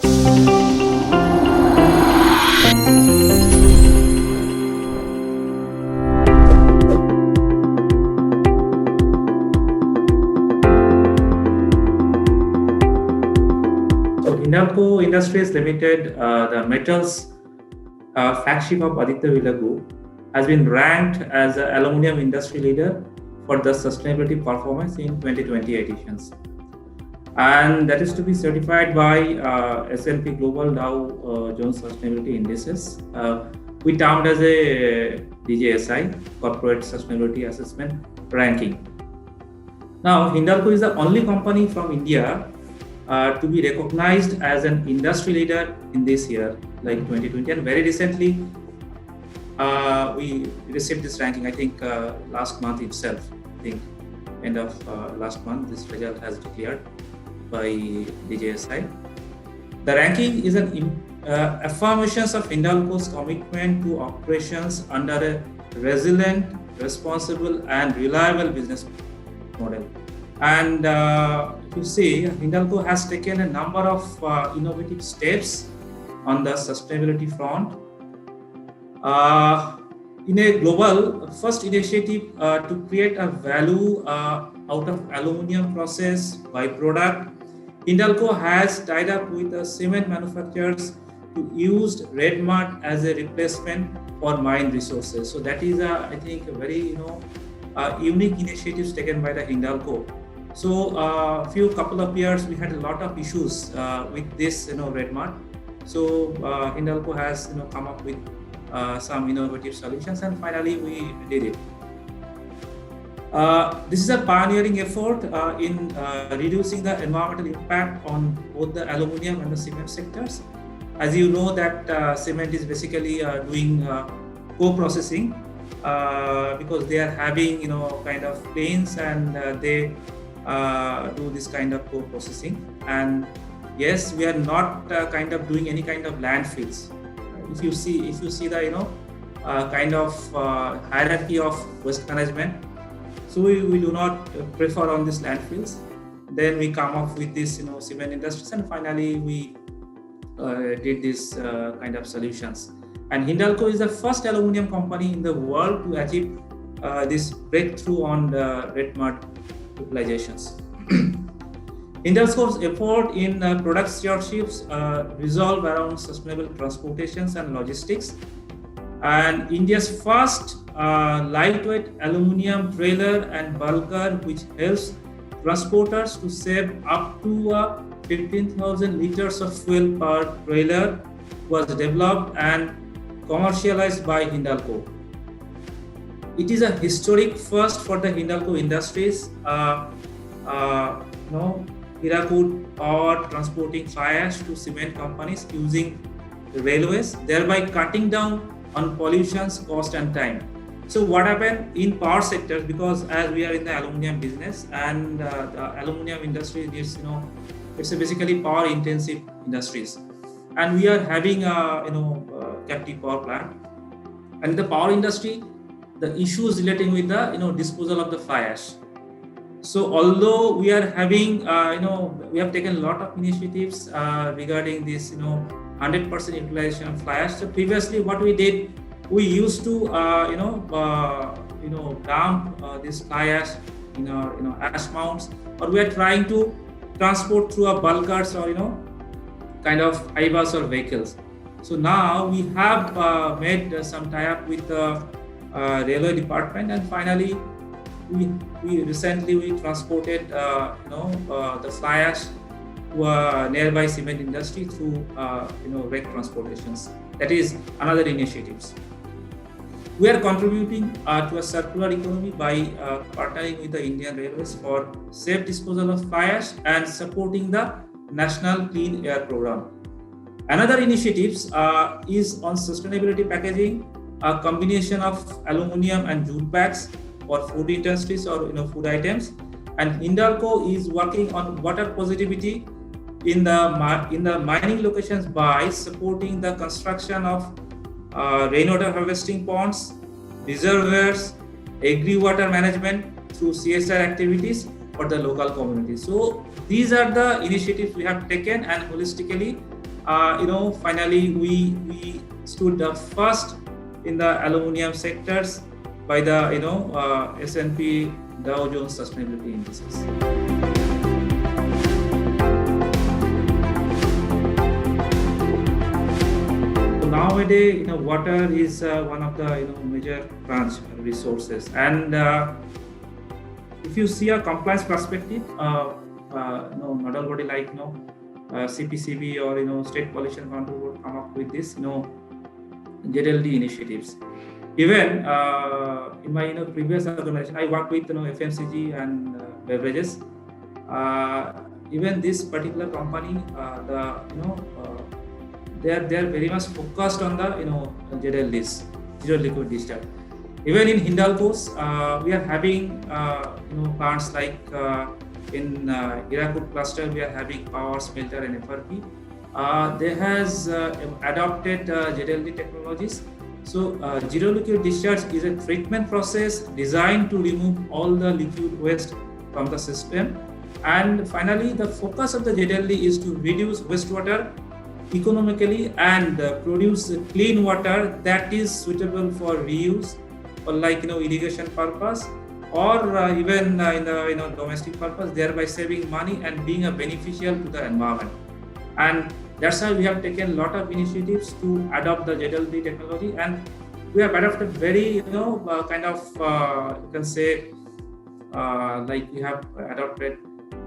So Hindalco Industries Limited, the metals flagship of Aditya Birla Group, has been ranked as an aluminum industry leader for the sustainability performance in 2020 editions. And that is to be certified by S&P Global Dow Jones Sustainability Indices. We termed as a DJSI, Corporate Sustainability Assessment Ranking. Now, Hindalco is the only company from India to be recognized as an industry leader in this year, like 2020. And very recently, we received this ranking, I think last month itself. I think end of last month, this result has declared by DJSI. The ranking is an affirmation of Hindalco's commitment to operations under a resilient, responsible, and reliable business model. And if you see, Hindalco has taken a number of innovative steps on the sustainability front. In a global first initiative to create a value out of aluminum process byproduct, Hindalco has tied up with the cement manufacturers to use red mud as a replacement for mine resources. So that is, I think, a very unique initiatives taken by the Hindalco. So couple of years we had a lot of issues with this red mud. So Hindalco has come up with some innovative solutions, and finally we did it. This is a pioneering effort in reducing the environmental impact on both the aluminium and the cement sectors. As you know that cement is basically doing co-processing because they are having kind of planes, and they do this kind of co-processing. And yes, we are not kind of doing any kind of landfills. If you see the kind of hierarchy of waste management, so we do not prefer on these landfills. Then we come up with this cement industries, and finally we did this kind of solutions. And Hindalco is the first aluminium company in the world to achieve this breakthrough on the red mud utilizations. Hindalco's effort in product stererships resolve around sustainable transportations and logistics. And India's first lightweight aluminium trailer and bulker, which helps transporters to save up to 15,000 liters of fuel per trailer, was developed and commercialized by Hindalco. It is a historic first for the Hindalco Industries. Hirakud power transporting fly ash to cement companies using railways, thereby cutting down on pollution's cost and time. So what happened in power sectors, because as we are in the aluminium business, and the aluminium industry is it's a basically power intensive industries, and we are having captive power plant. And in the power industry, the issues relating with the disposal of the fly ash. So although we are having we have taken a lot of initiatives regarding this 100% utilization of fly ash. So previously what we did, we used to dump this fly ash in our ash mounds, or we are trying to transport through a bulkers or kind of I-bus or vehicles. So now we have made some tie-up with the railway department, and finally we recently transported the fly ash to a nearby cement industry through rake transportations. That is another initiatives. We are contributing to a circular economy by partnering with the Indian Railways for safe disposal of fly ash and supporting the National Clean Air Program. Another initiatives is on sustainability packaging, a combination of aluminium and jute bags for food industries or food items. And Hindalco is working on water positivity in the mining locations by supporting the construction of rainwater harvesting ponds, reservoirs, agri-water management through CSR activities for the local community. So these are the initiatives we have taken, and holistically finally we stood the first in the aluminum sectors by the S&P Dow Jones Sustainability Indices. Nowadays, water is one of the major crunch resources, and if you see a compliance perspective, nodal body like CPCB or State Pollution Control Board come up with this ZLD initiatives. Even in my previous organization, I worked with FMCG and beverages. Even this particular company, they are very much focused on the ZLDs, zero liquid discharge. Even in Hindalco's, we are having plants like in Hirakud cluster, we are having power, smelter, and FRP. They has adopted ZLD technologies. So zero liquid discharge is a treatment process designed to remove all the liquid waste from the system. And finally, the focus of the ZLD is to reduce wastewater economically and produce clean water that is suitable for reuse or like irrigation purpose or even in the domestic purpose, thereby saving money and being a beneficial to the environment. And that's why we have taken a lot of initiatives to adopt the ZLD technology, and we have adopted very you can say like we have adopted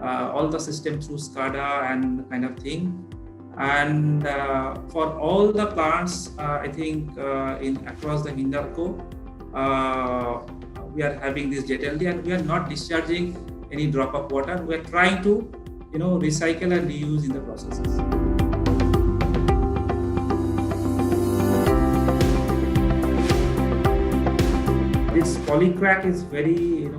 all the system through SCADA and kind of thing. And for all the plants, I think across the Hindalco, we are having this ZLD, and we are not discharging any drop of water. We are trying to, recycle and reuse in the processes. This Polycrack is very,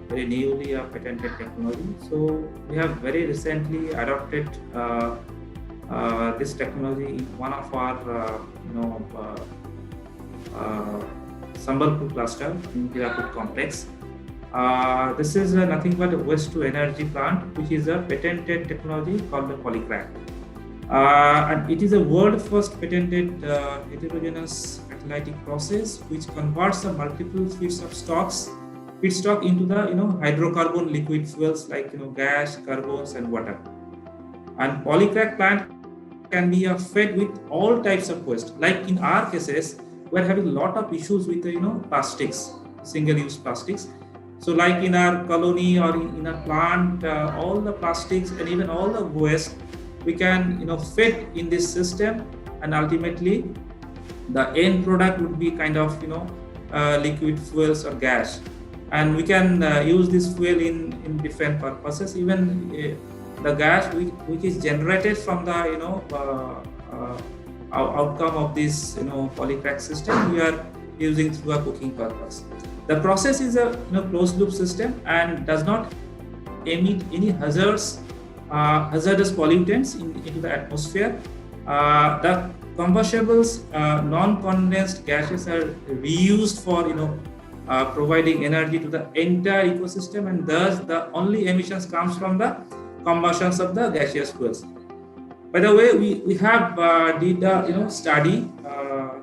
very newly patented technology. So we have very recently adopted this technology in one of our, Sambalpur cluster in Hirakud complex. This is nothing but a waste to energy plant, which is a patented technology called the Polycrack. And it is a world first patented heterogeneous catalytic process which converts the multiple feedstock into the hydrocarbon liquid fuels like gas, carbons, and water. And Polycrack plant can be fed with all types of waste. Like in our cases, we're having a lot of issues with plastics, single-use plastics. So like in our colony or in a plant, all the plastics and even all the waste we can fit in this system, and ultimately the end product would be kind of liquid fuels or gas, and we can use this fuel in different purposes. Even the gas which is generated from the outcome of this Polycrack system, we are using through a cooking purpose. The process is a closed loop system and does not emit any hazardous pollutants into the atmosphere. The combustibles, non-condensed gases are reused for providing energy to the entire ecosystem, and thus the only emissions comes from the combustions of the gaseous fuels. By the way, we have did a study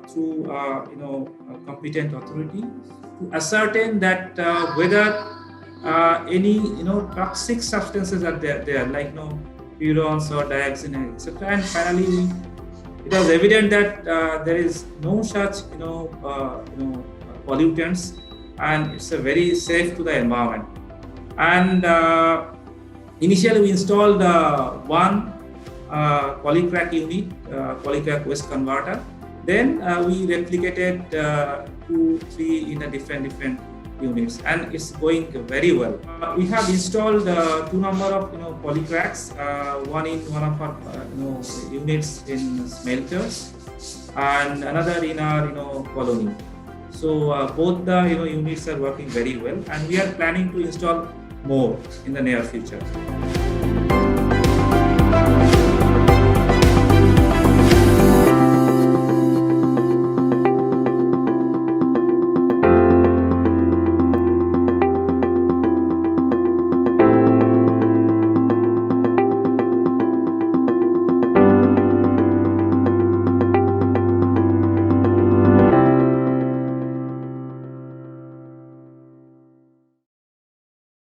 through a competent authority to ascertain that whether any toxic substances are there like furans or dioxin, etc. And finally, it was evident that there is no such pollutants, and it's a very safe to the environment. And initially, we installed one Polycrack unit, Polycrack waste converter. Then we replicated 2-3 in a different units, and it's going very well. We have installed two number of Polycracks, one in one of our units in smelters, and another in our colony. So both the units are working very well, and we are planning to install more in the near future.